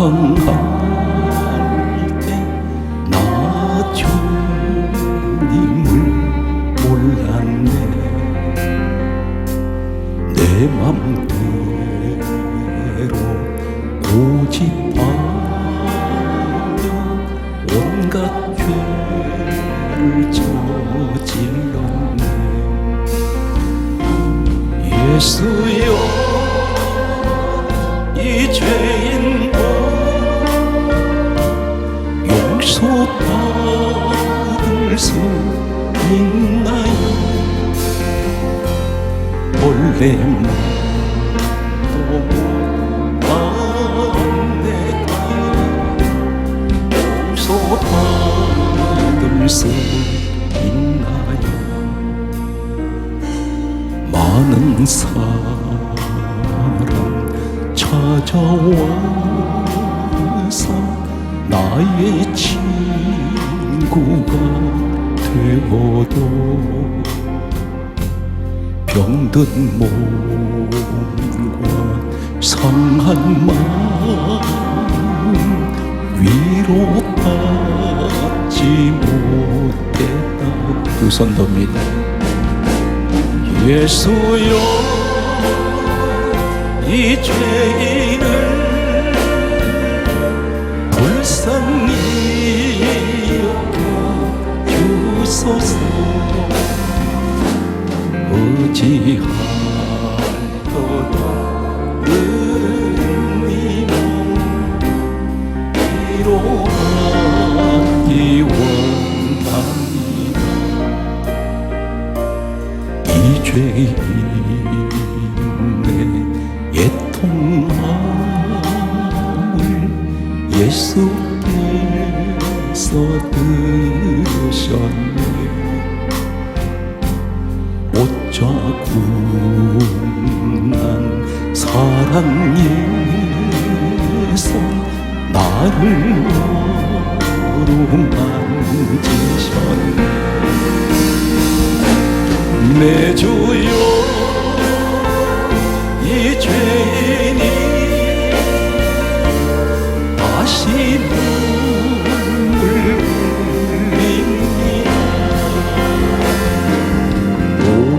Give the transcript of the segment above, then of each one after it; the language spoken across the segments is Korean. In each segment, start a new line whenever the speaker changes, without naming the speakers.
방황할 때 나 주님을 몰랐네. 내 맘대로 고집하며 온갖 죄를 저질렀네. 예수여, 이 죄인도 용서받을 수 있나요? 원래 말도 못한 내가 용서받을 수 있나요? 많은 사람 찾아와서 나의 친구가 되어도 병든 몸과 상한 마음 위로받지 못했다. 두 손 듭니다. 예수여, 이 죄인을 불쌍히 여겨주소서. 의지하도록 은님을 위로하기 원합니다. 이 죄인의 애통함을 예수께서 들으셨네. 못자국난 사랑에서 나를 어루만지셨네. 내 주여, 이 죄인이 다시 눈물 흘립니다.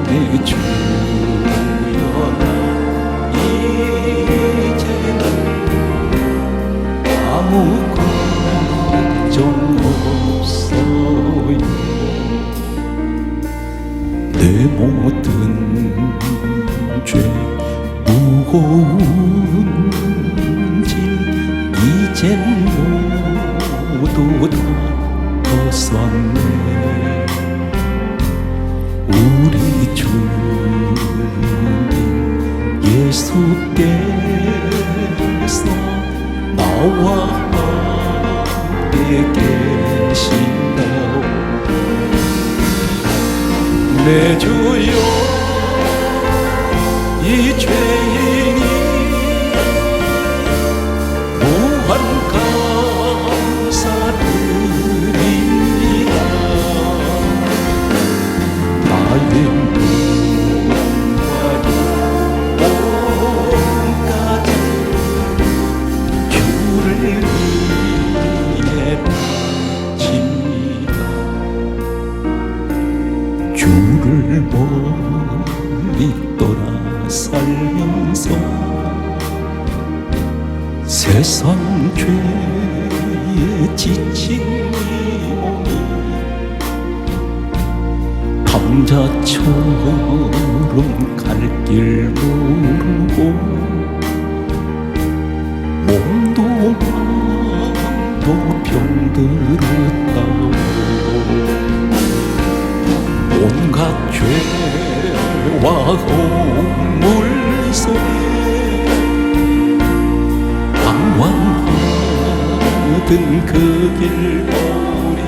내 주여, 이제는 아무 걱정 없어요. 내 모든 죄 무거운 짐 이젠 모두 다 벗었네. 우리 주님 예수께서 나와 함께 계신다오. 내 주여, 이 죄인이 무한 감사드립니다. 나의 몸까지 주를 위해 바칩니다. 주를 멀리 떠나 살면서 세상 죄에 지친 이 몸이 감자처럼 갈 길 모르고 몸도 마음도 병들었다고 온갖 죄와 허물 속에 방황하던 그 길거리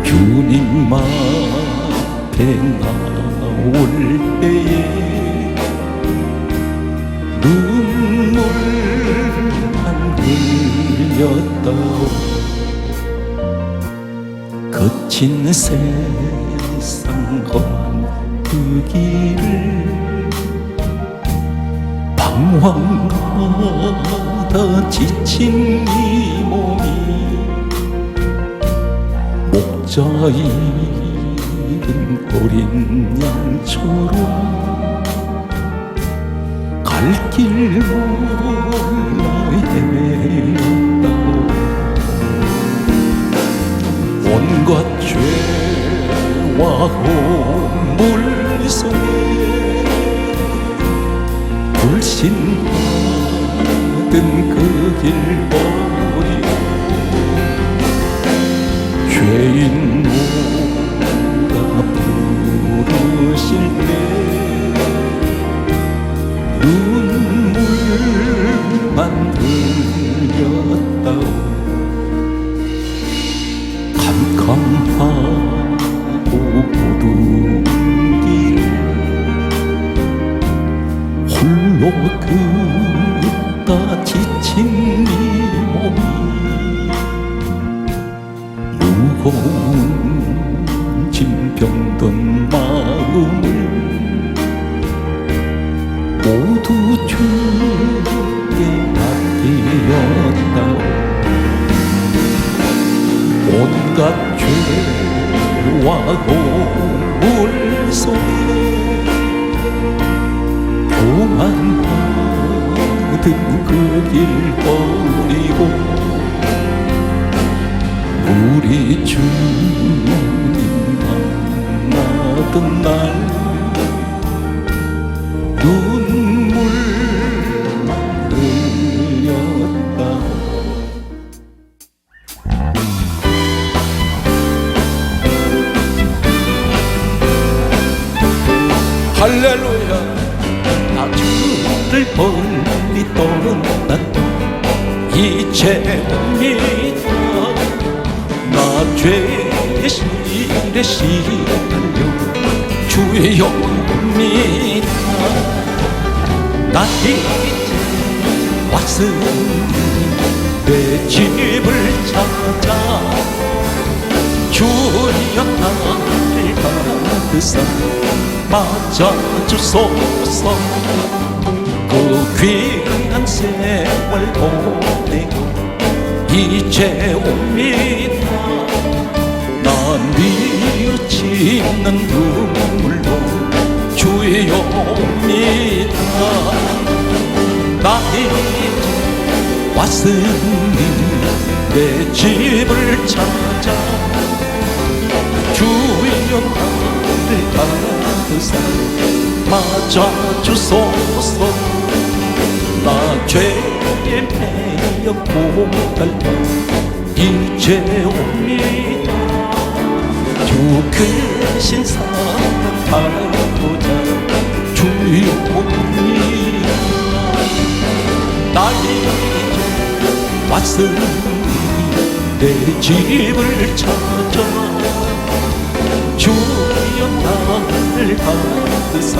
주님 앞에 나올 때에 눈물 안 흘렸다오. 거친 세상 험한 그 길을 방황하던 밤마다 지친 이 몸이 목자 잃은 어린 양처럼 갈 길 몰라 헤매었다. 온갖 죄와 허물 속에 불신받은 그 길 버리고 죄인 노가 부르실 때 눈물만 흘렸다오. 캄캄하고 어두운 길을 홀로 걷다 지친 이 몸이 무거운 짐 병든 마음을 모두 주께 맡기었다오. 온갖 죄와 허물 속에 교만받은 그 길 버리고 우리 주님 만나던 날 눈물만 흘렸다. 할렐루야. 나 주를 멀리 떠났다. 이제입니다. 나 죄의 실에 시달려 주의 영입니다. 나 이제 왔으니 내 집을 찾아 주여 나를 받으사 맞아주소서. 그 귀한 세월 보내고 이제 옵니다. 난 뉘우치는 눈물로 주여 옵니다. 나 이제 왔으니 내 집을 찾아 주여 나를 받으사 맞아주소서. 나 죄에 매여 고달파 이제 옵니다. 주 크신 사랑 바라보자 주여 옵니다. 나 이제 왔으니 내 집을 찾아 주여 나를 받으사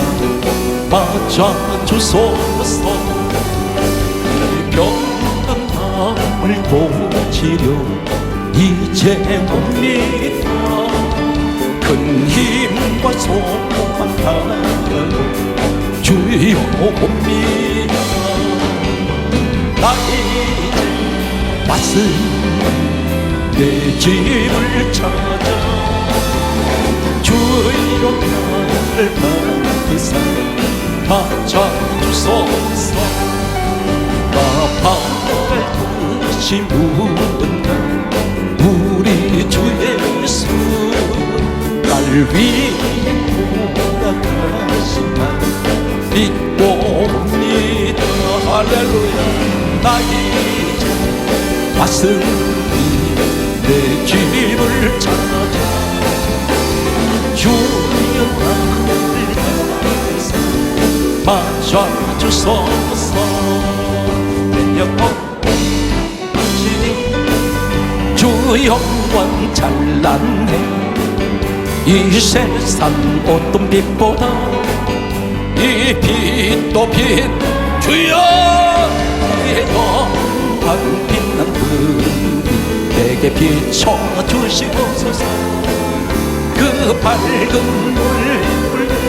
맞아주소서. 병든 마음을 고치려 이제 옵니다. 큰 힘과 소망 하나로 주여 옵니다. 나 이제 왔으니 내 집을 찾아 주여 나를 받으사 맞아주소서. 나 바랄 것이 무언가 우리 주 예수 날 위해 돌아가신 날 믿고 옵니다. 할렐루야. 나 이제 왔으니 내 집을 찾아 주여 나를 받으사 맞아주소서. 내 영혼 주 영광 찬란해 이 세상 어떤 빛보다 이 빛도 빛 주여 내 영광 빛난 그 내게 비춰주시옵소서. 그 밝은 물을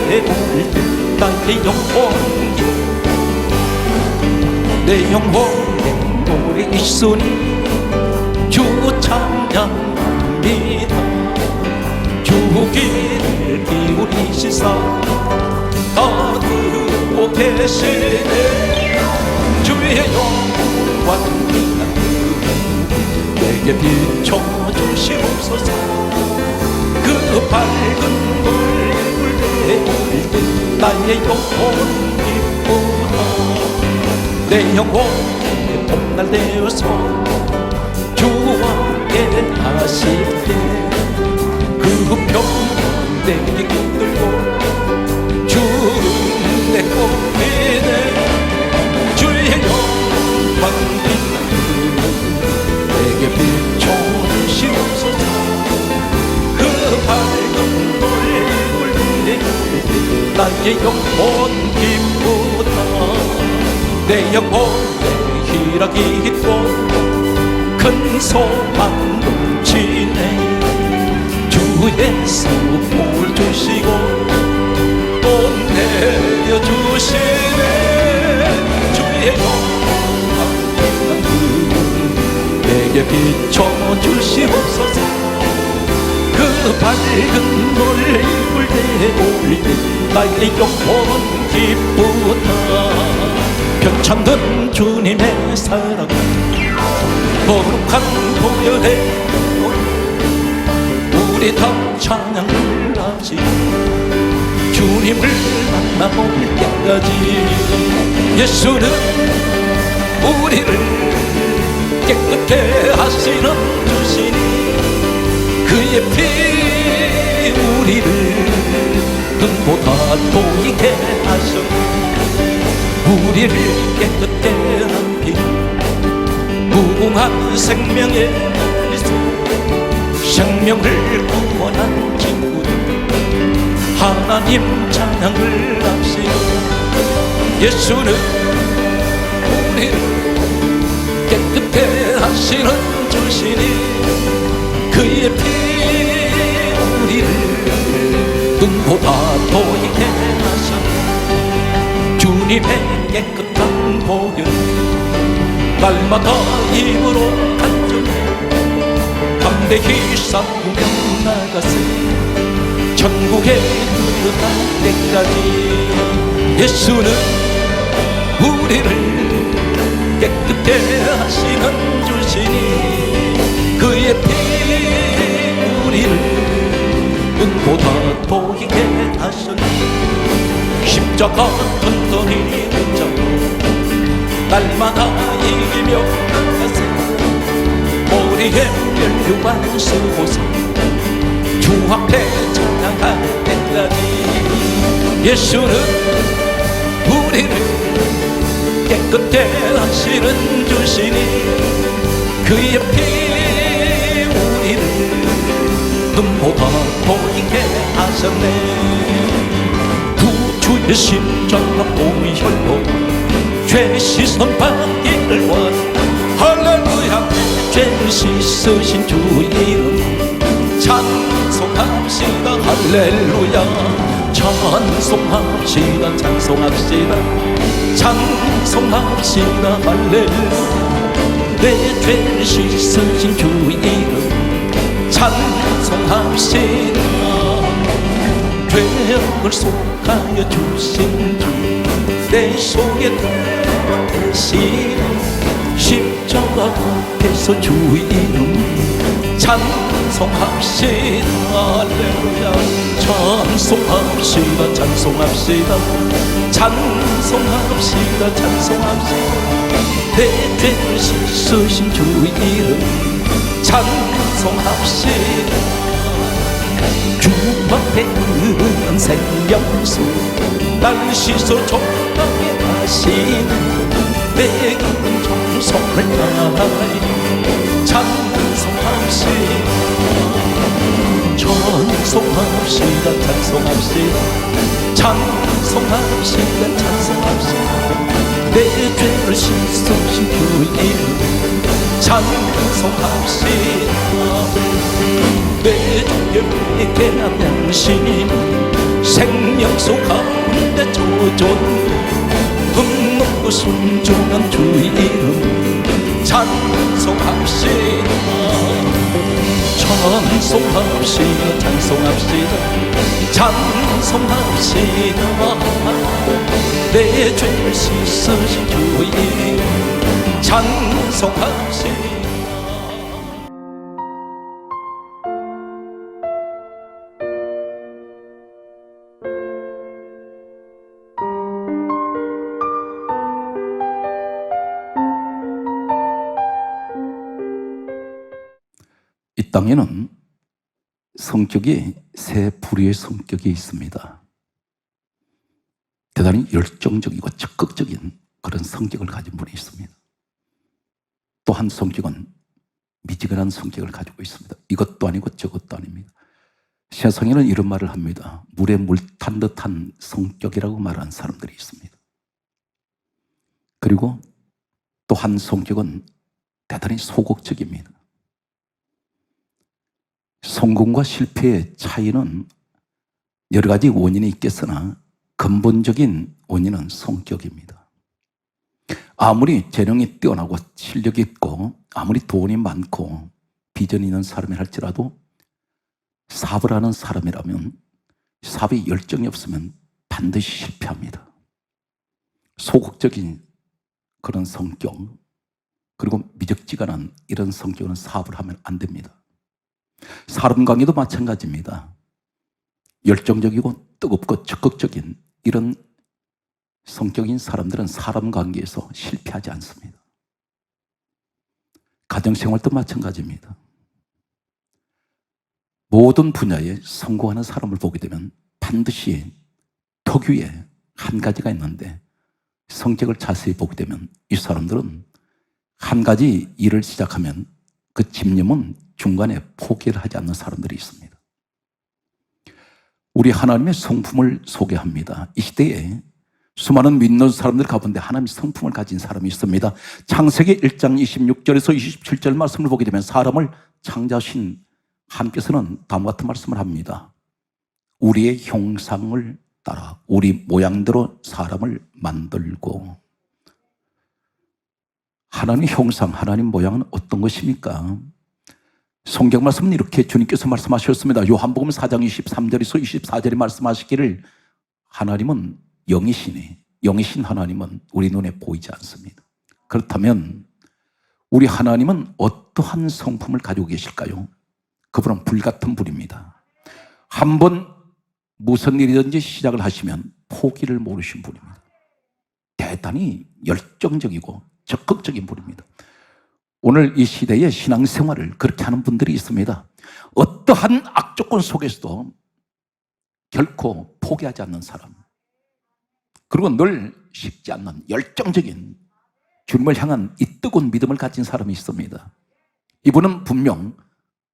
내볼 때 나의 영혼이 내 영혼의 노래 있으니 주 찬양합니다. 주 귀를 기울이시사 다 듣고 계시네. 주의 영광 내게 비춰주시옵소서. 그 밝은 불을 내올 때 나의 영혼 기쁘다. 내 영혼의 봄날 되어서 주와 함께 하실 때 그 평강 내게 깃들고 주는 내 꿈이네. 주의 영광 내게 비춰주시옵소서. 그 밝은 불을 내올 때 나의 영혼 기쁘다. 내 영혼에 희락이 있고 큰 소망 넘치네. 주에서 복을 주시고 또 내려주시네. 주의 영광 내게 비춰주시옵소서. 그 밝은 노를 내올 때 나의 영혼 기쁘다. 편찮던 주님의 사랑 거룩한 보혈의 우리 다 찬양을 하지. 주님을 만나볼 때까지 예수는 우리를 깨끗게 하시는 주시니 그의 피 우리를 눈보다 보이게 하셨네. 우리를 깨끗게 한 피 무궁한 생명의 소 생명을 구원한 친구들 하나님 찬양을 합시다. 예수는 우리를 깨끗게 하시는 주시니 그의 피 우리를 눈보다 보이게 하셨네. 주님의 깨끗한 보혈 날마다 입으로 간절히 담대히 싸우며 나가세. 천국에 들어갈 때까지 예수는 우리를 깨끗게 하시는 주시니 그의 피 우리를 눈보다 보이게 하셨네. 십자가 던더니 붙잡고 날마다 이기며 나가세. 머리에 면류관 쓰고서 주 앞에 찬양할 때까지 예수는 우리를 깨끗게 하시는 주시니 그의 피 우리를 눈보다 보이게 하셨네. 주의 십자가 보혈로 죄 씻은 받기를 원해. 할렐루야. 죄 씻으신 주의 이름 찬송합시다. 할렐루야. 찬송합시다. 찬송합시다. 찬송합시다. 할렐루야. 내 죄 씻으신 주의 이름 찬송합시다. 죄악을 속하여 주신 주 내 속에 들어와 계시는 십자가 앞에서 주의 이름 찬송합시다. 할렐루야. 찬송합시다. 찬송합시다. 찬송합시다. 찬송합시다. 내 죄를 씻으신 주의 이름 찬송합시다. 주 앞에 흐르는 생명수 날 씻어 정하게 하시는 내 기쁜 정성을 다하리 찬송합시다. 찬송합시다. 찬송합시다. 찬송합시다. 찬송합시다. 내 죄를 씻으신 주의 이름 찬송합시다. 내 주의 위대한 양심 생명수 가운데 젖은 흠없고 순종한 주의 이름 찬송합시다. 찬송합시다. 찬송합시다. 찬송합시다. 내 죄를 씻으신 주의 이름 찬송합시다.
이 땅에는 성격이 세 부류의 성격이 있습니다. 대단히 열정적이고 적극적인 그런 성격을 가진 분이 있습니다. 또 한 성격은 미지근한 성격을 가지고 있습니다. 이것도 아니고 저것도 아닙니다. 세상에는 이런 말을 합니다. 물에 물 탄 듯한 성격이라고 말하는 사람들이 있습니다. 그리고 또 한 성격은 대단히 소극적입니다. 성공과 실패의 차이는 여러 가지 원인이 있겠으나 근본적인 원인은 성격입니다. 아무리 재능이 뛰어나고 실력이 있고 아무리 돈이 많고 비전이 있는 사람이 할지라도 사업을 하는 사람이라면 사업에 열정이 없으면 반드시 실패합니다. 소극적인 그런 성격 그리고 미적지근한 이런 성격은 사업을 하면 안 됩니다. 사람 관계도 마찬가지입니다. 열정적이고 뜨겁고 적극적인 이런 성격인 사람들은 사람 관계에서 실패하지 않습니다. 가정생활도 마찬가지입니다. 모든 분야에 성공하는 사람을 보게 되면 반드시 특유의 한 가지가 있는데 성격을 자세히 보게 되면 이 사람들은 한 가지 일을 시작하면 그 집념은 중간에 포기를 하지 않는 사람들이 있습니다. 우리 하나님의 성품을 소개합니다. 이 시대에 수많은 믿는 사람들 가운데 하나님의 성품을 가진 사람이 있습니다. 창세기 1장 26절에서 27절 말씀을 보게 되면 사람을 창조하신 하나님께서는 다음과 같은 말씀을 합니다. 우리의 형상을 따라 우리 모양대로 사람을 만들고. 하나님의 형상, 하나님 모양은 어떤 것입니까? 성경 말씀은 이렇게 주님께서 말씀하셨습니다. 요한복음 4장 23절에서 24절에 말씀하시기를 하나님은 영이시니 영이신 하나님은 우리 눈에 보이지 않습니다. 그렇다면 우리 하나님은 어떠한 성품을 가지고 계실까요? 그분은 불같은 불입니다. 한번 무슨 일이든지 시작을 하시면 포기를 모르신 분입니다. 대단히 열정적이고 적극적인 분입니다. 오늘 이 시대의 신앙생활을 그렇게 하는 분들이 있습니다. 어떠한 악조건 속에서도 결코 포기하지 않는 사람, 그리고 늘 식지 않는 열정적인 주님을 향한 이 뜨거운 믿음을 가진 사람이 있습니다. 이분은 분명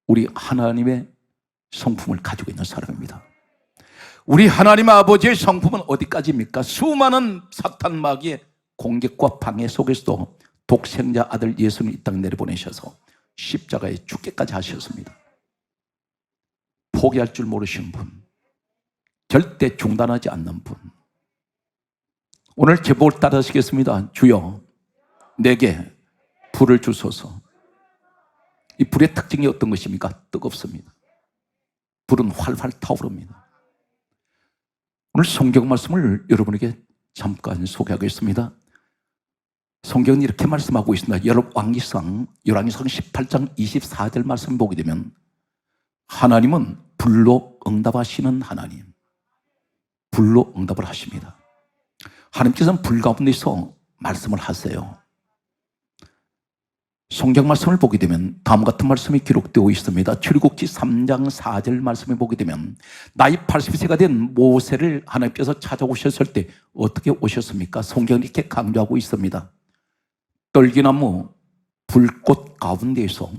우리 하나님의 성품을 가지고 있는 사람입니다. 우리 하나님 아버지의 성품은 어디까지입니까? 수많은 사탄 마귀의 공격과 방해 속에서도 독생자 아들 예수를 이 땅에 내려보내셔서 십자가에 죽기까지 하셨습니다. 포기할 줄 모르시는 분, 절대 중단하지 않는 분. 오늘 제목을 따라하시겠습니다. 주여 내게 불을 주소서. 이 불의 특징이 어떤 것입니까? 뜨겁습니다. 불은 활활 타오릅니다. 오늘 성경 말씀을 여러분에게 잠깐 소개하겠습니다. 성경은 이렇게 말씀하고 있습니다. 열왕기상 18장 24절 말씀 보게 되면 하나님은 불로 응답하시는 하나님, 불로 응답을 하십니다. 하나님께서는 불 가운데서 말씀을 하세요. 성경 말씀을 보게 되면 다음 같은 말씀이 기록되어 있습니다. 출애굽기 3장 4절 말씀을 보게 되면 나이 80세가 된 모세를 하나님께서 찾아오셨을 때 어떻게 오셨습니까? 성경이 이렇게 강조하고 있습니다. 떨기나무 불꽃 가운데에서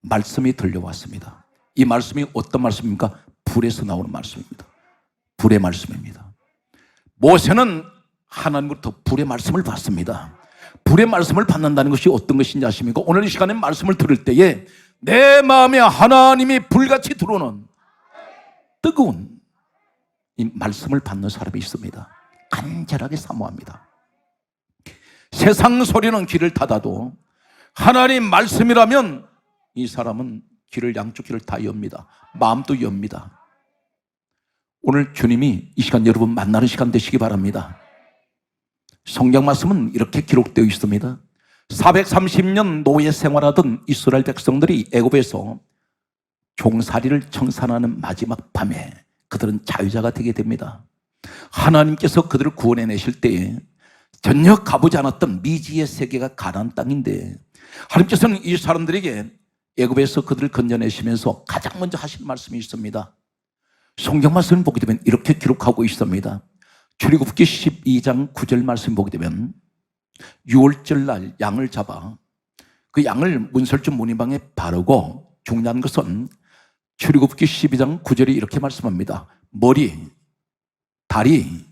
말씀이 들려왔습니다. 이 말씀이 어떤 말씀입니까? 불에서 나오는 말씀입니다. 불의 말씀입니다. 모세는 하나님으로부터 불의 말씀을 받습니다. 불의 말씀을 받는다는 것이 어떤 것인지 아십니까? 오늘 이 시간에 말씀을 들을 때에 내 마음에 하나님이 불같이 들어오는 뜨거운 이 말씀을 받는 사람이 있습니다. 간절하게 사모합니다. 세상 소리는 귀를 닫아도 하나님 말씀이라면 이 사람은 귀를 양쪽 귀를 다 엽니다. 마음도 엽니다. 오늘 주님이 이 시간 여러분 만나는 시간 되시기 바랍니다. 성경 말씀은 이렇게 기록되어 있습니다. 430년 노예 생활하던 이스라엘 백성들이 애굽에서 종살이를 청산하는 마지막 밤에 그들은 자유자가 되게 됩니다. 하나님께서 그들을 구원해내실 때에 전혀 가보지 않았던 미지의 세계가 가나안 땅인데 하나님께서는 이 사람들에게 애굽에서 그들을 건져내시면서 가장 먼저 하실 말씀이 있습니다. 성경 말씀을 보게 되면 이렇게 기록하고 있습니다. 출애굽기 12장 9절 말씀 보게 되면 6월절 날 양을 잡아 그 양을 문설주 문인방에 바르고 중요한 것은 출애굽기 12장 9절이 이렇게 말씀합니다. 머리, 다리,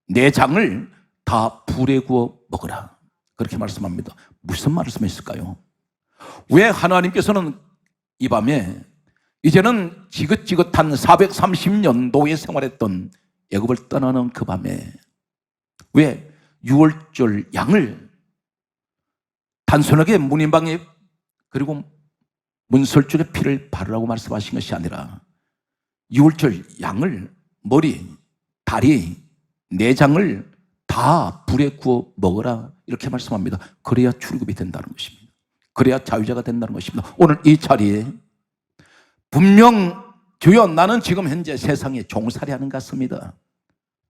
내장을 다 불에 구워 먹으라. 그렇게 말씀합니다. 무슨 말씀이었을까요? 왜 하나님께서는 이 밤에 이제는 지긋지긋한 430년 노예 생활했던 애굽을 떠나는 그 밤에 왜 6월절 양을 단순하게 문인방에 그리고 문설주에 피를 바르라고 말씀하신 것이 아니라 6월절 양을 머리, 다리, 내장을 다 불에 구워 먹으라 이렇게 말씀합니다. 그래야 출애굽이 된다는 것입니다. 그래야 자유자가 된다는 것입니다. 오늘 이 자리에 분명 주여 나는 지금 현재 세상에 종살이하는 것 같습니다.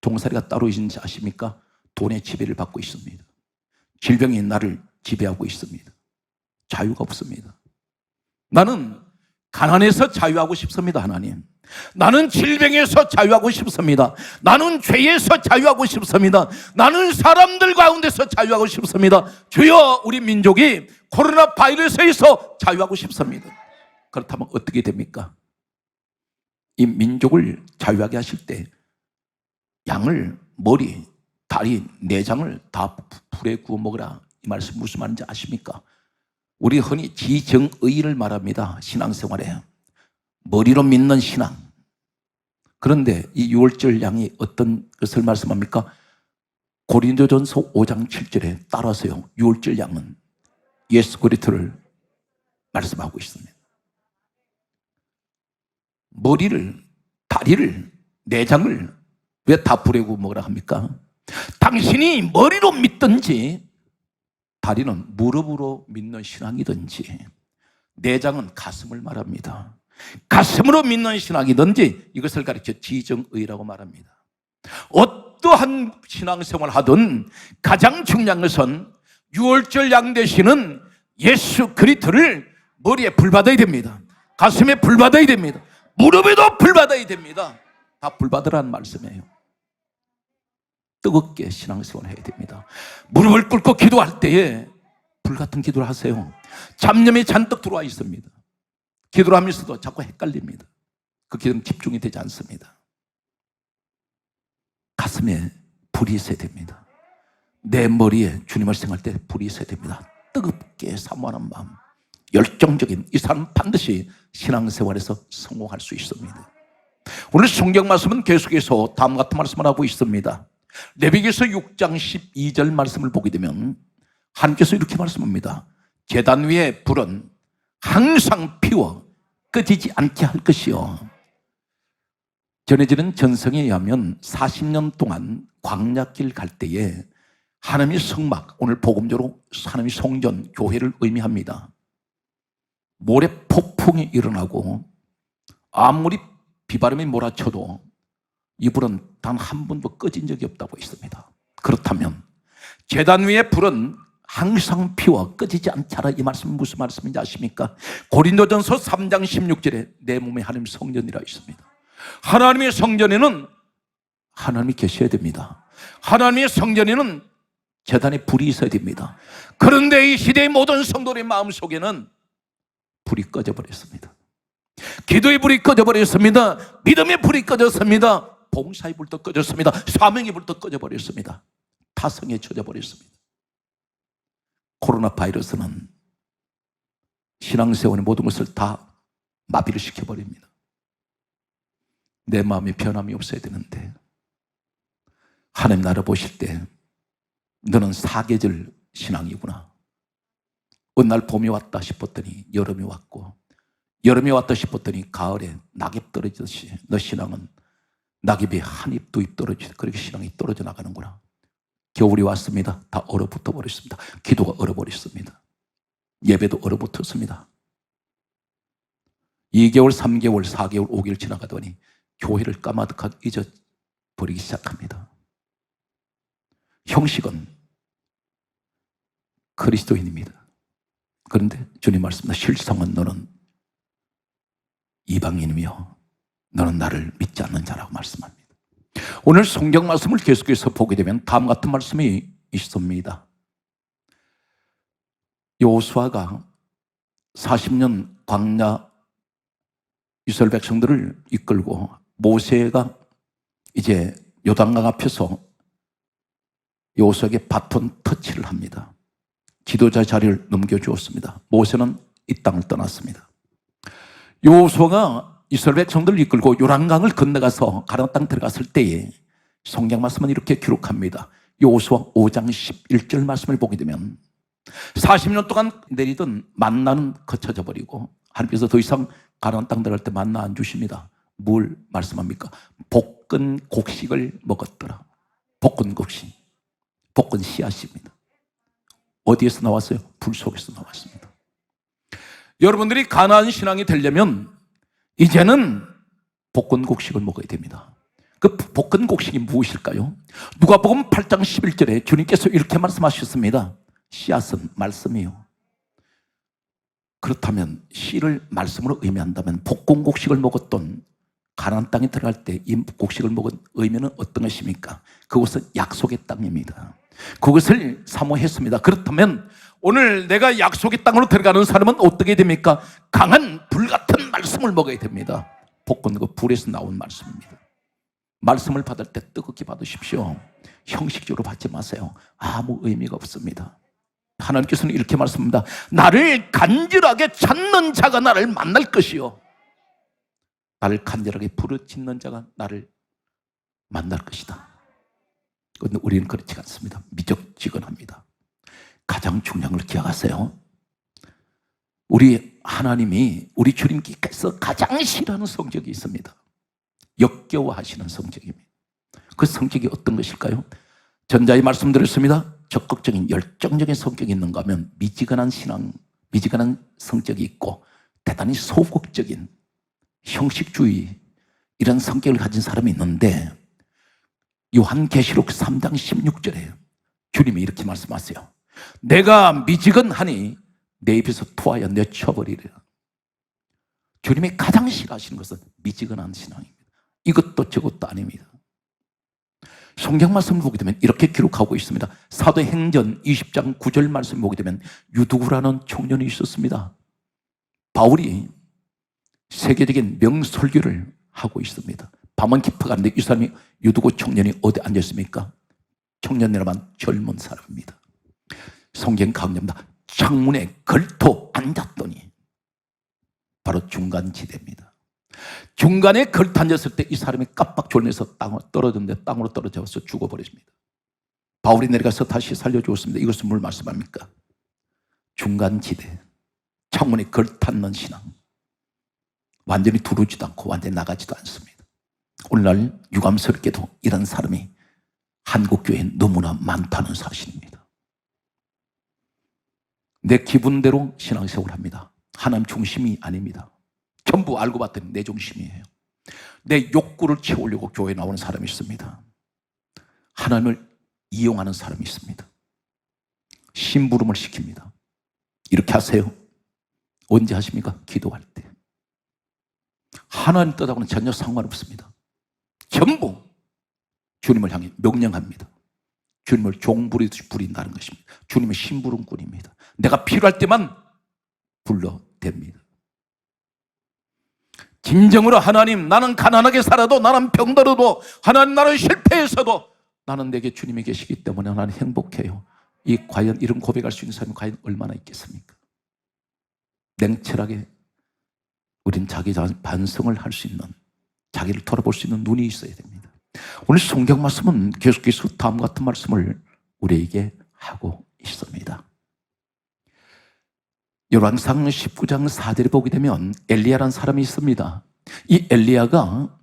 종살이가 따로 있는지 아십니까? 돈의 지배를 받고 있습니다. 질병이 나를 지배하고 있습니다. 자유가 없습니다. 나는 가난에서 자유하고 싶습니다. 하나님, 나는 질병에서 자유하고 싶습니다. 나는 죄에서 자유하고 싶습니다. 나는 사람들 가운데서 자유하고 싶습니다. 주여 우리 민족이 코로나 바이러스에서 자유하고 싶습니다. 그렇다면 어떻게 됩니까? 이 민족을 자유하게 하실 때 양을 머리, 다리, 내장을 다 불에 구워 먹으라. 이 말씀 무슨 말인지 아십니까? 우리 흔히 지정의를 말합니다. 신앙생활에 머리로 믿는 신앙. 그런데 이 6월절 양이 어떤 것을 말씀합니까? 고린도전서 5장 7절에 따라서요, 6월절 양은 예수 그리스도를 말씀하고 있습니다. 머리를, 다리를, 내장을 왜 다 불에 구워 먹으라 합니까? 당신이 머리로 믿든지 다리는 무릎으로 믿는 신앙이든지 내장은 가슴을 말합니다. 가슴으로 믿는 신앙이든지 이것을 가르쳐 지정의라고 말합니다. 어떠한 신앙생활을 하든 가장 중요한 것은 6월절 양 되시는 예수 그리스도를 머리에 불받아야 됩니다. 가슴에 불받아야 됩니다. 무릎에도 불받아야 됩니다. 다 불받으라는 말씀이에요. 뜨겁게 신앙생활을 해야 됩니다. 무릎을 꿇고 기도할 때에 불같은 기도를 하세요. 잡념이 잔뜩 들어와 있습니다. 기도를 하면서도 자꾸 헷갈립니다. 그 기도는 집중이 되지 않습니다. 가슴에 불이 있어야 됩니다. 내 머리에 주님을 생각할 때 불이 있어야 됩니다. 뜨겁게 사모하는 마음, 열정적인 이 사람은 반드시 신앙생활에서 성공할 수 있습니다. 오늘 성경 말씀은 계속해서 다음 같은 말씀을 하고 있습니다. 레위기서 6장 12절 말씀을 보게 되면 하나님께서 이렇게 말씀합니다. 제단 위에 불은 항상 피워 꺼지지 않게 할 것이요. 전해지는 전성에 의하면 40년 동안 광야길 갈 때에 하나님의 성막, 오늘 복음적으로 하나님의 성전, 교회를 의미합니다. 모래 폭풍이 일어나고 아무리 비바람이 몰아쳐도 이 불은 단 한 번도 꺼진 적이 없다고 했습니다. 그렇다면 제단 위에 불은 항상 피워 꺼지지 않자라, 이 말씀은 무슨 말씀인지 아십니까? 고린도전서 3장 16절에 내 몸에 하나님 성전이라 있습니다. 하나님의 성전에는 하나님이 계셔야 됩니다. 하나님의 성전에는 제단에 불이 있어야 됩니다. 그런데 이 시대의 모든 성도의 마음속에는 불이 꺼져버렸습니다. 기도의 불이 꺼져버렸습니다. 믿음의 불이 꺼졌습니다. 봉사의 불도 꺼졌습니다. 사명의 불도 꺼져버렸습니다. 타성에 젖어버렸습니다. 코로나 바이러스는 신앙생활의 모든 것을 다 마비를 시켜버립니다. 내 마음에 변함이 없어야 되는데 하나님 나를 보실 때 너는 사계절 신앙이구나. 어느 날 봄이 왔다 싶었더니 여름이 왔고, 여름이 왔다 싶었더니 가을에 낙엽 떨어지듯이 너 신앙은 낙엽이 한 잎 두 잎 떨어지듯 그렇게 신앙이 떨어져 나가는구나. 겨울이 왔습니다. 다 얼어붙어 버렸습니다. 기도가 얼어버렸습니다. 예배도 얼어붙었습니다. 2개월, 3개월, 4개월, 5개월 지나가더니 교회를 까마득하게 잊어버리기 시작합니다. 형식은 그리스도인입니다. 그런데 주님 말씀입니다. 실상은 너는 이방인이며 너는 나를 믿지 않는 자라고 말씀합니다. 오늘 성경 말씀을 계속해서 보게 되면 다음 같은 말씀이 있습니다. 여호수아가 40년 광야 이스라엘 백성들을 이끌고 모세가 이제 요단강 앞에서 여호수아에게 바톤 터치를 합니다. 지도자 자리를 넘겨주었습니다. 모세는 이 땅을 떠났습니다. 여호수아가 이스라엘 백성들을 이끌고 요단강을 건너가서 가나안 땅 들어갔을 때에 성경 말씀은 이렇게 기록합니다. 여호수아 5장 11절 말씀을 보게 되면 40년 동안 내리던 만나는 거쳐져 버리고 하나님께서 더 이상 가나안 땅 들어갈 때 만나 안 주십니다. 뭘 말씀합니까? 볶은 곡식을 먹었더라. 볶은 곡식, 볶은 씨앗입니다. 어디에서 나왔어요? 불 속에서 나왔습니다. 여러분들이 가나안 신앙이 되려면 이제는 볶은 곡식을 먹어야 됩니다. 그 볶은 곡식이 무엇일까요? 누가복음 8장 11절에 주님께서 이렇게 말씀하셨습니다. 씨앗은 말씀이요. 그렇다면 씨를 말씀으로 의미한다면 볶은 곡식을 먹었던 가나안 땅에 들어갈 때 이 곡식을 먹은 의미는 어떤 것입니까? 그것은 약속의 땅입니다. 그것을 사모했습니다. 그렇다면 오늘 내가 약속의 땅으로 들어가는 사람은 어떻게 됩니까? 강한 불같은 말씀을 먹어야 됩니다. 볶은 그 불에서 나온 말씀입니다. 말씀을 받을 때 뜨겁게 받으십시오. 형식적으로 받지 마세요. 아무 의미가 없습니다. 하나님께서는 이렇게 말씀합니다. 나를 간절하게 찾는 자가 나를 만날 것이요, 나를 간절하게 부르짖는 자가 나를 만날 것이다. 그런데 우리는 그렇지 않습니다. 미적지근합니다. 가장 중요한 걸 기억하세요. 우리 하나님이 우리 주님께서 가장 싫어하는 성격이 있습니다. 역겨워하시는 성격입니다. 그 성격이 어떤 것일까요? 전자의 말씀드렸습니다. 적극적인 열정적인 성격이 있는가 하면 미지근한 신앙, 미지근한 성격이 있고 대단히 소극적인 형식주의 이런 성격을 가진 사람이 있는데 요한계시록 3장 16절에 주님이 이렇게 말씀하세요. 내가 미지근하니 내 입에서 토하여 내쳐버리리라. 주님이 가장 싫어하시는 것은 미지근한 신앙입니다. 이것도 저것도 아닙니다. 성경 말씀을 보게 되면 이렇게 기록하고 있습니다. 사도행전 20장 9절 말씀을 보게 되면 유두구라는 청년이 있었습니다. 바울이 세계적인 명설교를 하고 있습니다. 밤은 깊어가는데 이 사람이 유두구 청년이 어디 앉았습니까? 청년이라면 젊은 사람입니다. 성경 강조합니다. 창문에 걸터 앉았더니 바로 중간지대입니다. 중간에 걸터 앉았을 때 이 사람이 깜빡 졸면서 땅으로 떨어졌는데 땅으로 떨어져서 죽어버렸습니다. 바울이 내려가서 다시 살려주었습니다. 이것은 뭘 말씀합니까? 중간지대, 창문에 걸터 앉는 신앙, 완전히 두르지도 않고 완전히 나가지도 않습니다. 오늘날 유감스럽게도 이런 사람이 한국교회에 너무나 많다는 사실입니다. 내 기분대로 신앙생활을 합니다. 하나님 중심이 아닙니다. 전부 알고 봤더니 내 중심이에요. 내 욕구를 채우려고 교회에 나오는 사람이 있습니다. 하나님을 이용하는 사람이 있습니다. 심부름을 시킵니다. 이렇게 하세요. 언제 하십니까? 기도할 때. 하나님 뜻하고는 전혀 상관없습니다. 전부 주님을 향해 명령합니다. 주님을 종부리듯이 부린다는 것입니다. 주님의 심부름꾼입니다. 내가 필요할 때만 불러댑니다. 진정으로 하나님, 나는 가난하게 살아도, 나는 병들어도, 하나님 나는 실패해서도 나는 내게 주님이 계시기 때문에 나는 행복해요. 과연 이런 고백할 수 있는 사람이 과연 얼마나 있겠습니까? 냉철하게 우린 자기 반성을 할 수 있는, 자기를 돌아볼 수 있는 눈이 있어야 됩니다. 오늘 성경 말씀은 계속해서 다음 같은 말씀을 우리에게 하고 있습니다. 열왕상 19장 4절에 보게 되면 엘리야라는 사람이 있습니다. 이 엘리야가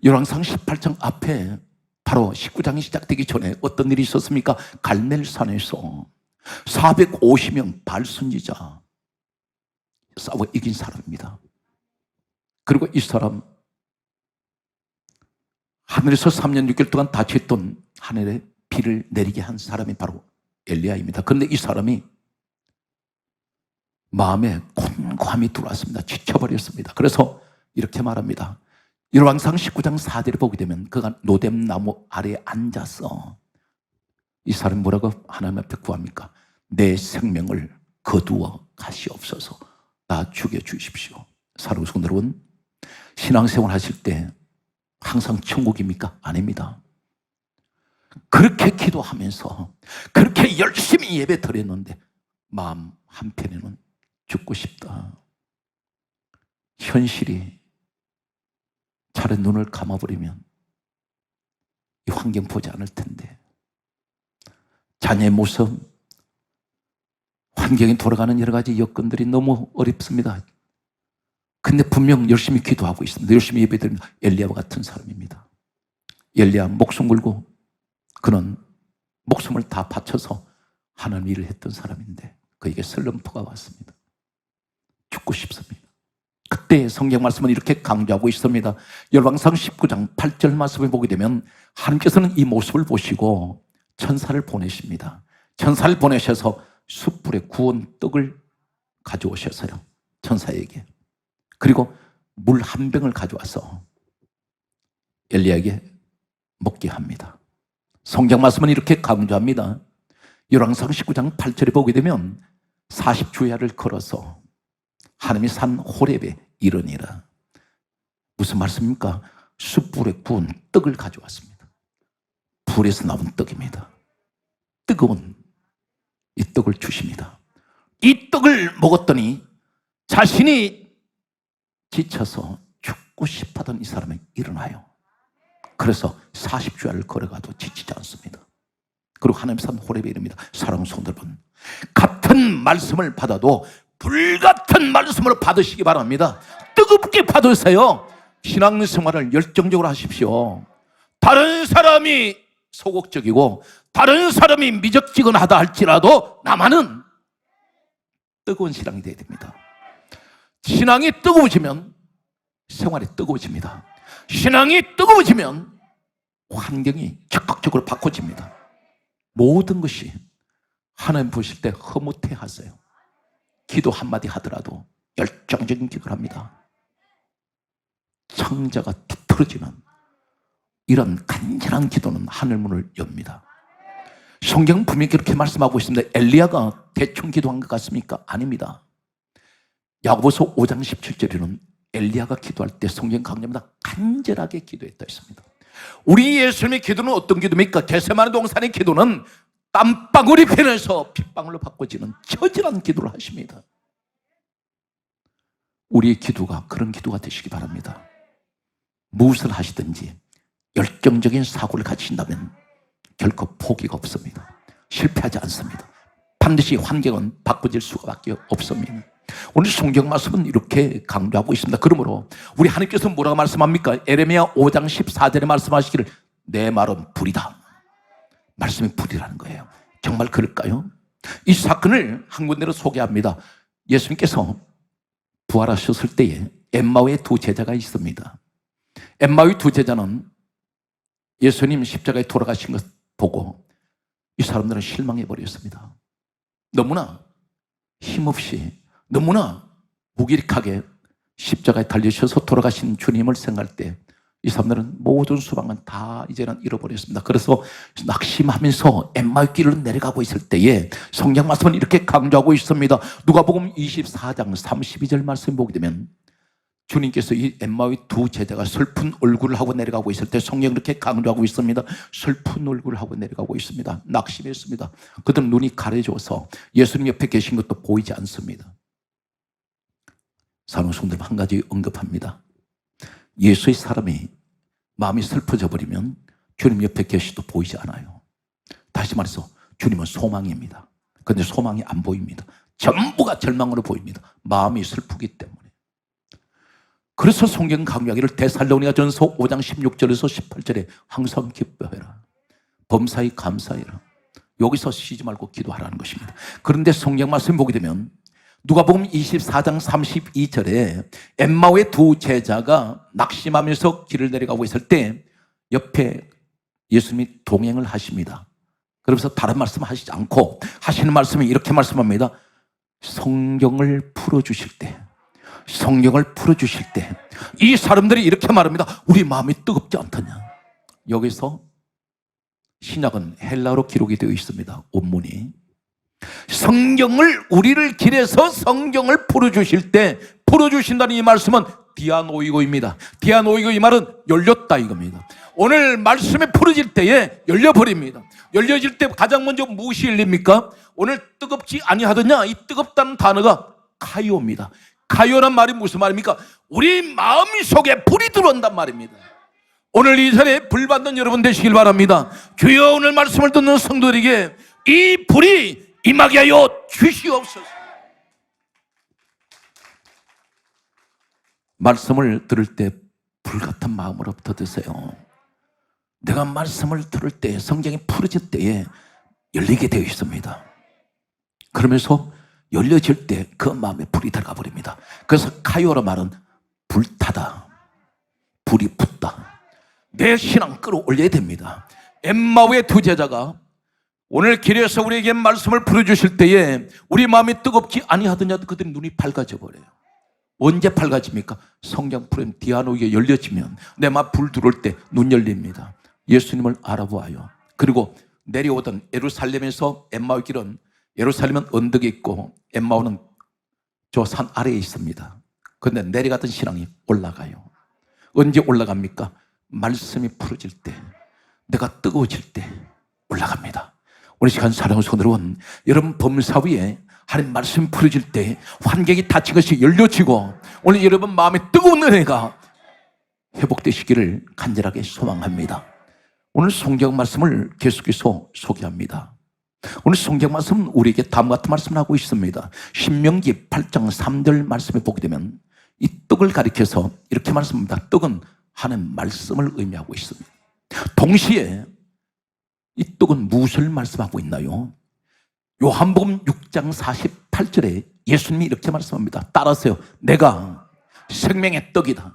열왕상 18장 앞에 바로 19장이 시작되기 전에 어떤 일이 있었습니까? 갈멜산에서 450명 발선지자 싸워 이긴 사람입니다. 그리고 이 사람 하늘에서 3년 6개월 동안 닫혀있던 하늘에 비를 내리게 한 사람이 바로 엘리야입니다. 그런데 이 사람이 마음에 곤고함이 들어왔습니다. 지쳐버렸습니다. 그래서 이렇게 말합니다. 열왕상 19장 4절을 보게 되면 그가 노뎀나무 아래에 앉아서 이 사람이 뭐라고 하나님 앞에 구합니까? 내 생명을 거두어 가시옵소서. 나 죽여주십시오. 사랑하는 성도 여러분, 신앙생활 하실 때 항상 천국입니까? 아닙니다. 그렇게 기도하면서 그렇게 열심히 예배 드렸는데 마음 한편에는 죽고 싶다. 현실이 차라리 눈을 감아버리면 이 환경 보지 않을 텐데, 자녀의 모습, 환경이 돌아가는 여러 가지 여건들이 너무 어렵습니다. 근데 분명 열심히 기도하고 있습니다. 열심히 예배드립니다. 엘리야와 같은 사람입니다. 엘리야 목숨 걸고 그는 목숨을 다 바쳐서 하나님 일을 했던 사람인데 그에게 슬럼프가 왔습니다. 죽고 싶습니다. 그때 성경 말씀은 이렇게 강조하고 있습니다. 열왕상 19장 8절 말씀을 보게 되면 하나님께서는 이 모습을 보시고 천사를 보내십니다. 천사를 보내셔서 숯불에 구운 떡을 가져오셔서요, 천사에게. 그리고 물 한 병을 가져와서 엘리야에게 먹게 합니다. 성경 말씀은 이렇게 강조합니다. 열왕상 19장 8절에 보게 되면 40주야를 걸어서 하나님이 산 호렙에 이르니라. 무슨 말씀입니까? 숯불에 구운 떡을 가져왔습니다. 불에서 나온 떡입니다. 뜨거운 이 떡을 주십니다. 이 떡을 먹었더니 자신이 지쳐서 죽고 싶어하던 이 사람이 일어나요. 그래서 40주야를 걸어가도 지치지 않습니다. 그리고 하나님 산 호렙에 이릅니다. 사랑하는 성도 여러분, 같은 말씀을 받아도 불같은 말씀으로 받으시기 바랍니다. 뜨겁게 받으세요. 신앙생활을 열정적으로 하십시오. 다른 사람이 소극적이고 다른 사람이 미적지근하다 할지라도 나만은 뜨거운 신앙이 되어야 됩니다. 신앙이 뜨거워지면 생활이 뜨거워집니다. 신앙이 뜨거워지면 환경이 적극적으로 바꿔집니다. 모든 것이 하나님 보실 때 흐뭇해 하세요. 기도 한마디 하더라도 열정적인 기도를 합니다. 창자가 뒤틀어지는 이런 간절한 기도는 하늘문을 엽니다. 성경은 분명히 그렇게 말씀하고 있습니다. 엘리야가 대충 기도한 것 같습니까? 아닙니다. 야고보서 5장 17절에는 엘리야가 기도할 때 성경 강조합니다. 간절하게 기도했다 했습니다. 우리 예수님의 기도는 어떤 기도입니까? 겟세마네 동산의 기도는 땀방울이 변해서 핏방울로 바꿔지는 처절한 기도를 하십니다. 우리의 기도가 그런 기도가 되시기 바랍니다. 무엇을 하시든지 열정적인 사고를 가지신다면 결코 포기가 없습니다. 실패하지 않습니다. 반드시 환경은 바꿔질 수밖에 없습니다. 오늘 성경 말씀은 이렇게 강조하고 있습니다. 그러므로 우리 하나님께서 뭐라고 말씀합니까? 에레미야 5장 14절에 말씀하시기를 내 말은 불이다. 말씀이 불이라는 거예요. 정말 그럴까요? 이 사건을 한 군데로 소개합니다. 예수님께서 부활하셨을 때에 엠마오의 두 제자가 있습니다. 엠마오의 두 제자는 예수님 십자가에 돌아가신 것 보고 이 사람들은 실망해 버렸습니다. 너무나 힘없이, 너무나 무기력하게 십자가에 달리셔서 돌아가신 주님을 생각할 때 이 사람들은 모든 소망은 다 이제는 잃어버렸습니다. 그래서 낙심하면서 엠마오의 길을 내려가고 있을 때에 성경 말씀은 이렇게 강조하고 있습니다. 누가복음 24장 32절 말씀 보게 되면 주님께서 이 엠마오의 두 제자가 슬픈 얼굴을 하고 내려가고 있을 때 성경이 이렇게 강조하고 있습니다. 슬픈 얼굴을 하고 내려가고 있습니다. 낙심했습니다. 그들은 눈이 가려져서 예수님 옆에 계신 것도 보이지 않습니다. 사랑하는 성도님, 한 가지 언급합니다. 예수의 사람이 마음이 슬퍼져 버리면 주님 옆에 계시도 보이지 않아요. 다시 말해서 주님은 소망입니다. 그런데 소망이 안 보입니다. 전부가 절망으로 보입니다. 마음이 슬프기 때문에. 그래서 성경 강조하기를 데살로니가전서 5장 16절에서 18절에 항상 기뻐해라. 범사에 감사해라. 여기서 쉬지 말고 기도하라는 것입니다. 그런데 성경 말씀 보게 되면 누가복음 24장 32절에 엠마오의 두 제자가 낙심하면서 길을 내려가고 있을 때 옆에 예수님이 동행을 하십니다. 그러면서 다른 말씀 하시지 않고 하시는 말씀이 이렇게 말씀합니다. 성경을 풀어주실 때, 성경을 풀어주실 때 이 사람들이 이렇게 말합니다. 우리 마음이 뜨겁지 않더냐. 여기서 신약은 헬라어로 기록이 되어 있습니다. 원문이 성경을 우리를 길에서 성경을 풀어주실 때, 풀어주신다는 이 말씀은 디아노이고입니다. 디아노이고 이 말은 열렸다 이겁니다. 오늘 말씀이 풀어질 때에 열려버립니다. 열려질 때 가장 먼저 무엇이 열립니까? 오늘 뜨겁지 아니하더냐. 이 뜨겁다는 단어가 카이오입니다. 카이오란 말이 무슨 말입니까? 우리 마음 속에 불이 들어온단 말입니다. 오늘 이 자리에 불 받는 여러분 되시길 바랍니다. 주여, 오늘 말씀을 듣는 성도들에게 이 불이 임하게 하여 주시옵소서. 말씀을 들을 때 불같은 마음으로부터 드세요. 내가 말씀을 들을 때, 성경이 풀어질 때에 열리게 되어 있습니다. 그러면서 열려질 때 그 마음에 불이 들어가 버립니다. 그래서 카이오라 말은 불타다, 불이 붙다. 내 신앙 끌어올려야 됩니다. 엠마오의 두 제자가 오늘 길에서 우리에게 말씀을 풀어주실 때에 우리 마음이 뜨겁지 아니하더냐. 그들의 눈이 밝아져 버려요. 언제 밝아집니까? 성경 풀음 디아노이게 열려지면 내 마음 불 들어올 때 눈 열립니다. 예수님을 알아보아요. 그리고 내려오던 예루살렘에서 엠마오 길은, 예루살렘은 언덕에 있고 엠마오는 저 산 아래에 있습니다. 그런데 내려가던 신앙이 올라가요. 언제 올라갑니까? 말씀이 풀어질 때, 내가 뜨거워질 때 올라갑니다. 오늘 시간 사랑하는 성도 여러분, 여러분 범사 위에 하나님 말씀이 풀어질 때 환경이 닫힌 것이 열려지고 오늘 여러분 마음에 뜨거운 은혜가 회복되시기를 간절하게 소망합니다. 오늘 성경 말씀을 계속해서 소개합니다. 오늘 성경 말씀은 우리에게 다음과 같은 말씀을 하고 있습니다. 신명기 8장 3절 말씀에 보게 되면 이 떡을 가리켜서 이렇게 말씀합니다. 떡은 하나님 말씀을 의미하고 있습니다. 동시에 이 떡은 무엇을 말씀하고 있나요? 요한복음 6장 48절에 예수님이 이렇게 말씀합니다. 따라하세요. 내가 생명의 떡이다.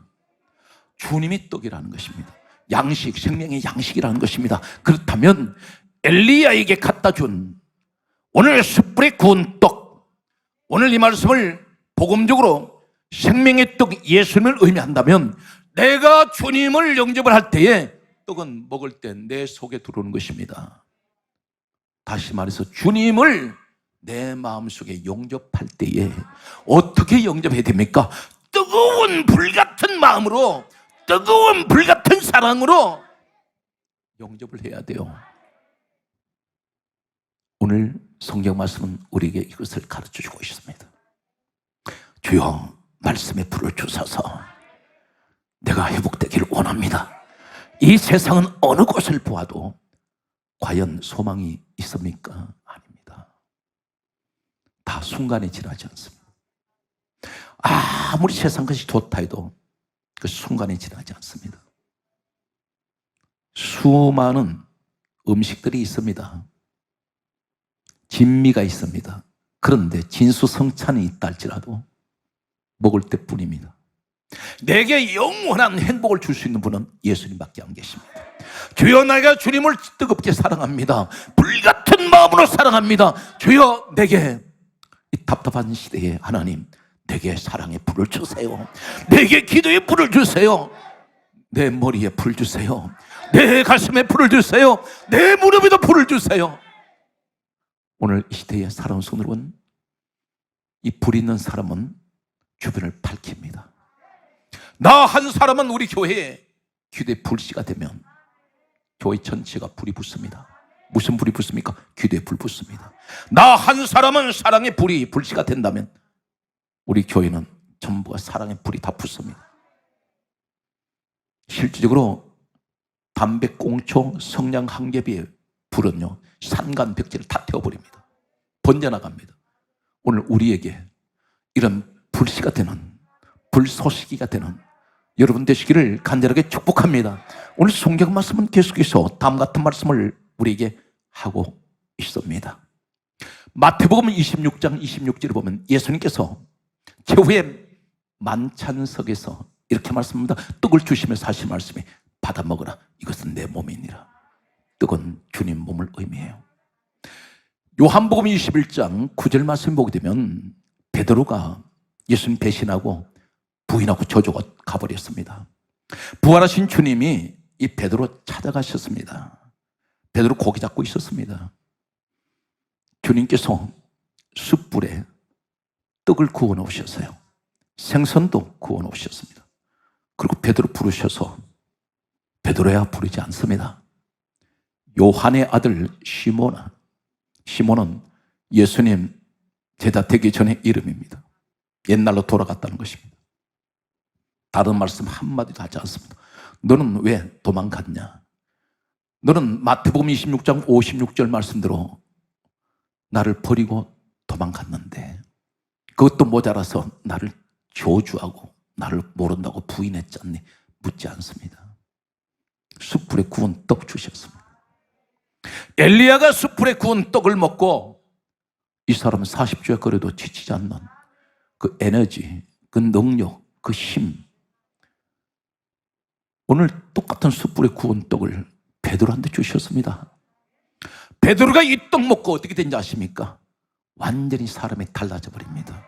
주님이 떡이라는 것입니다. 양식, 생명의 양식이라는 것입니다. 그렇다면 엘리야에게 갖다 준 오늘 숯불에 구운 떡, 오늘 이 말씀을 복음적으로 생명의 떡 예수님을 의미한다면 내가 주님을 영접을 할 때에 떡은 먹을 때 내 속에 들어오는 것입니다. 다시 말해서 주님을 내 마음속에 영접할 때에 어떻게 영접해야 됩니까? 뜨거운 불같은 마음으로, 뜨거운 불같은 사랑으로 영접을 해야 돼요. 오늘 성경 말씀은 우리에게 이것을 가르쳐주고 있습니다. 주여, 말씀에 불을 주셔서 내가 회복되기를 원합니다. 이 세상은 어느 곳을 보아도 과연 소망이 있습니까? 아닙니다. 다 순간에 지나지 않습니다. 아무리 세상 것이 좋다 해도 그 순간에 지나지 않습니다. 수많은 음식들이 있습니다. 진미가 있습니다. 그런데 진수성찬이 있다 할지라도 먹을 때뿐입니다. 내게 영원한 행복을 줄 수 있는 분은 예수님밖에 안 계십니다. 주여, 내가 주님을 뜨겁게 사랑합니다. 불같은 마음으로 사랑합니다. 주여, 내게 이 답답한 시대에 하나님, 내게 사랑의 불을 주세요. 내게 기도의 불을 주세요. 내 머리에 불 주세요. 내 가슴에 불을 주세요. 내 무릎에도 불을 주세요. 오늘 이 시대에 살아온 성도는 이 불 있는 사람은 주변을 밝힙니다. 나 한 사람은 우리 교회에 기도의 불씨가 되면 교회 전체가 불이 붙습니다. 무슨 불이 붙습니까? 기도의 불 붙습니다. 나 한 사람은 사랑의 불이 불씨가 된다면 우리 교회는 전부가 사랑의 불이 다 붙습니다. 실질적으로 담배꽁초, 성냥 한 겹이 불은요 산간벽지를 다 태워버립니다. 번져나갑니다. 오늘 우리에게 이런 불씨가 되는, 불쏘시기가 되는 여러분 되시기를 간절하게 축복합니다. 오늘 성경 말씀은 계속해서 다음 같은 말씀을 우리에게 하고 있습니다. 마태복음 26장 26절에 보면 예수님께서 최후의 만찬석에서 이렇게 말씀합니다. 떡을 주시면서 하신 말씀이 받아 먹으라, 이것은 내 몸이니라. 떡은 주님 몸을 의미해요. 요한복음 21장 9절 말씀 보게 되면 베드로가 예수님 배신하고 부인하고 저주가 가버렸습니다. 부활하신 주님이 이 베드로 찾아가셨습니다. 베드로 고기 잡고 있었습니다. 주님께서 숯불에 떡을 구워 놓으셨어요. 생선도 구워 놓으셨습니다. 그리고 베드로 부르셔서, 베드로야 부르지 않습니다. 요한의 아들 시몬아. 시몬은 예수님 제자 되기 전의 이름입니다. 옛날로 돌아갔다는 것입니다. 다른 말씀 한마디도 하지 않습니다. 너는 왜 도망갔냐? 너는 마태복음 26장 56절 말씀대로 나를 버리고 도망갔는데 그것도 모자라서 나를 저주하고 나를 모른다고 부인했지 않니? 묻지 않습니다. 숯불에 구운 떡 주셨습니다. 엘리야가 숯불에 구운 떡을 먹고 이 사람은 40주에 걸어도 지치지 않는 그 에너지, 그 능력, 그 힘, 오늘 똑같은 숯불에 구운 떡을 베드로한테 주셨습니다. 베드로가 이 떡 먹고 어떻게 된지 아십니까? 완전히 사람이 달라져 버립니다.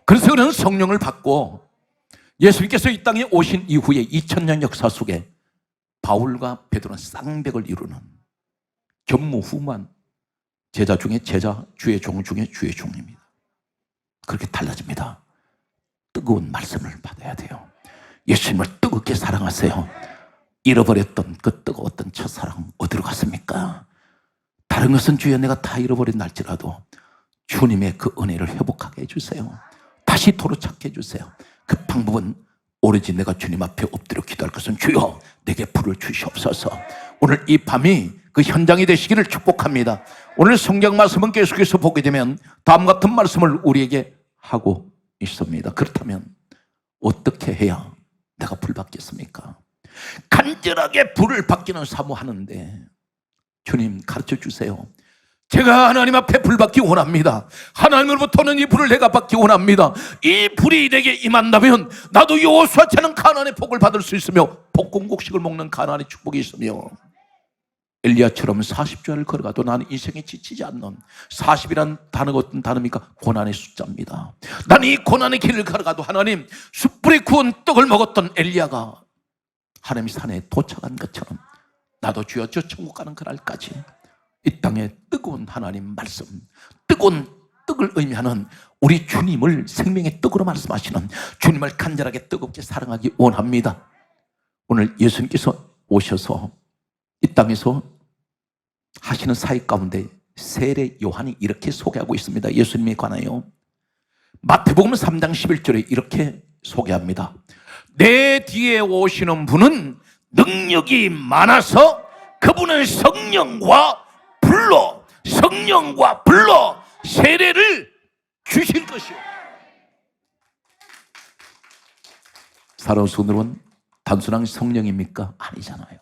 그래서 그는 성령을 받고 예수님께서 이 땅에 오신 이후에 2000년 역사 속에 바울과 베드로는 쌍벽을 이루는 전무후무한 제자 중에 제자, 주의 종 중에 주의 종입니다. 그렇게 달라집니다. 뜨거운 말씀을 받아야 돼요. 예수님을 뜨겁게 사랑하세요. 잃어버렸던 그 뜨거웠던 첫사랑 어디로 갔습니까? 다른 것은 주여 내가 다 잃어버린 날지라도 주님의 그 은혜를 회복하게 해주세요. 다시 도로 찾게 해주세요. 그 방법은 오로지 내가 주님 앞에 엎드려 기도할 것은 주여 내게 불을 주시옵소서. 오늘 이 밤이 그 현장이 되시기를 축복합니다. 오늘 성경 말씀은 계속해서 보게 되면 다음 같은 말씀을 우리에게 하고 있습니다. 그렇다면 어떻게 해야 내가 불 받겠습니까? 간절하게 불을 받기는 사모하는데 주님 가르쳐 주세요. 제가 하나님 앞에 불 받기 원합니다. 하나님으로부터는 이 불을 내가 받기 원합니다. 이 불이 내게 임한다면 나도 여호수아처럼 가나안의 복을 받을 수 있으며 복공곡식을 먹는 가나안의 축복이 있으며 엘리야처럼 40주를 걸어가도 나는 인생에 지치지 않는 40이란 단어가 어떤 단어입니까? 고난의 숫자입니다. 나는 이 고난의 길을 걸어가도 하나님 숯불에 구운 떡을 먹었던 엘리야가 하나님의 산에 도착한 것처럼 나도 주여 저 천국 가는 그날까지 이 땅에 뜨거운 하나님 말씀, 뜨거운 떡을 의미하는 우리 주님을 생명의 떡으로 말씀하시는 주님을 간절하게 뜨겁게 사랑하기 원합니다. 오늘 예수님께서 오셔서 이 땅에서 하시는 사역 가운데 세례 요한이 이렇게 소개하고 있습니다. 예수님에 관하여 마태복음 3장 11절에 이렇게 소개합니다. 내 뒤에 오시는 분은 능력이 많아서 그분은 성령과 불로 세례를 주실 것이요. 사랑하는 성도는 단순한 성령입니까? 아니잖아요.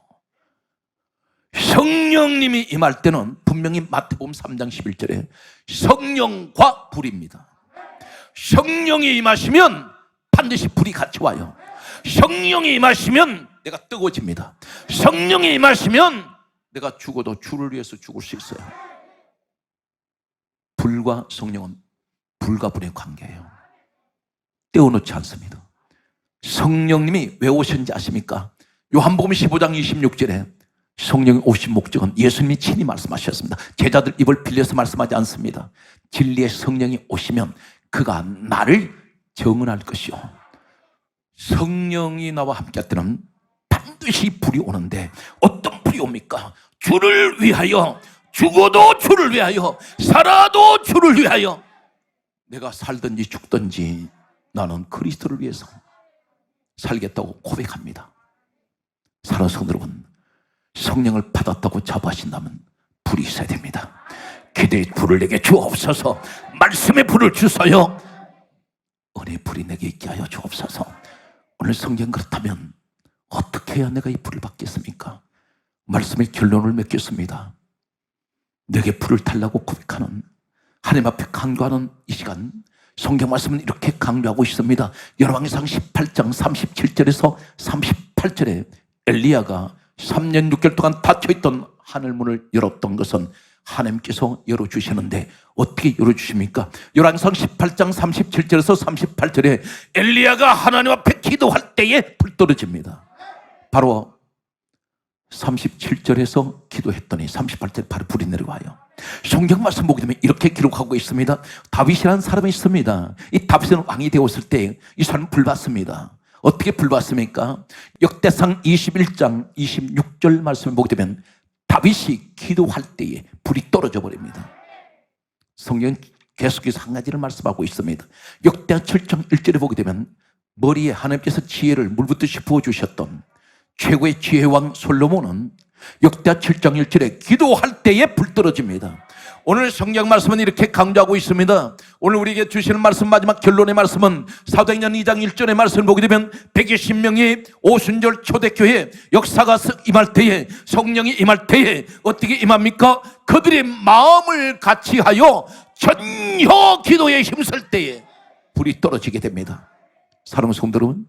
성령님이 임할 때는 분명히 마태복음 3장 11절에 성령과 불입니다. 성령이 임하시면 반드시 불이 같이 와요. 성령이 임하시면 내가 뜨거워집니다. 성령이 임하시면 내가 죽어도 주를 위해서 죽을 수 있어요. 불과 성령은 불과 불의 관계예요. 떼어놓지 않습니다. 성령님이 왜 오셨는지 아십니까? 요한복음 15장 26절에 성령이 오신 목적은 예수님이 친히 말씀하셨습니다. 제자들 입을 빌려서 말씀하지 않습니다. 진리의 성령이 오시면 그가 나를 정언할 것이요. 성령이 나와 함께 할 때는 반드시 불이 오는데 어떤 불이 옵니까? 주를 위하여, 죽어도 주를 위하여, 살아도 주를 위하여. 내가 살든지 죽든지 나는 그리스도를 위해서 살겠다고 고백합니다. 사랑하는 성도 여러분, 성령을 받았다고 자부하신다면 불이 있어야 됩니다. 기도의 불을 내게 주옵소서. 말씀의 불을 주소요. 은혜의 불이 내게 있게 하여 주옵소서. 오늘 성경 그렇다면 어떻게 해야 내가 이 불을 받겠습니까? 말씀의 결론을 맺겠습니다. 내게 불을 달라고 고백하는, 하나님 앞에 간구하는 이 시간, 성경 말씀은 이렇게 강조하고 있습니다. 열왕기상 18장 37절에서 38절에 엘리야가 3년 6개월 동안 닫혀있던 하늘문을 열었던 것은 하나님께서 열어주시는데 어떻게 열어주십니까? 열왕기상 18장 37절에서 38절에 엘리야가 하나님 앞에 기도할 때에 불 떨어집니다. 바로 37절에서 기도했더니 38절에 바로 불이 내려와요. 성경 말씀 보게 되면 이렇게 기록하고 있습니다. 다윗이라는 사람이 있습니다. 이 다윗은 왕이 되었을 때 이 사람은 불 받습니다. 어떻게 불 받습니까? 역대상 21장 26절 말씀을 보게 되면 다윗이 기도할 때에 불이 떨어져 버립니다. 성경은 계속해서 한 가지를 말씀하고 있습니다. 역대 7장 1절에 보게 되면 머리에 하나님께서 지혜를 물붓듯이 부어주셨던 최고의 지혜왕 솔로몬은 역대 7장 1절에 기도할 때에 불 떨어집니다. 오늘 성경 말씀은 이렇게 강조하고 있습니다. 오늘 우리에게 주시는 말씀, 마지막 결론의 말씀은 사도행전 2장 1절의 말씀을 보게 되면 120명이 오순절 초대교회 역사가 임할 때에, 성령이 임할 때에 어떻게 임합니까? 그들의 마음을 같이하여 전혀 기도에 힘쓸 때에 불이 떨어지게 됩니다. 사랑하는 성도 여러분,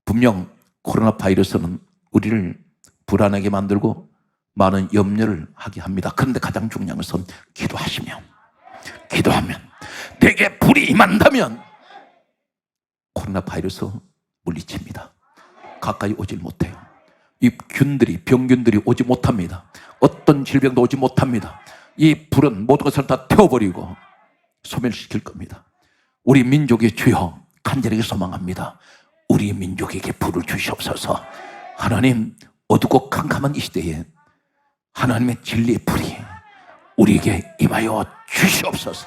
분명 코로나 바이러스는 우리를 불안하게 만들고 많은 염려를 하게 합니다. 그런데 가장 중요한 것은 기도하면 내게 불이 임한다면 코로나 바이러스 물리칩니다. 가까이 오질 못해요. 이 병균들이 오지 못합니다. 어떤 질병도 오지 못합니다. 이 불은 모든 것을 다 태워버리고 소멸시킬 겁니다. 우리 민족의 주여 간절하게 소망합니다. 우리 민족에게 불을 주시옵소서. 하나님, 어둡고 캄캄한 이 시대에 하나님의 진리의 불이 우리에게 임하여 주시옵소서.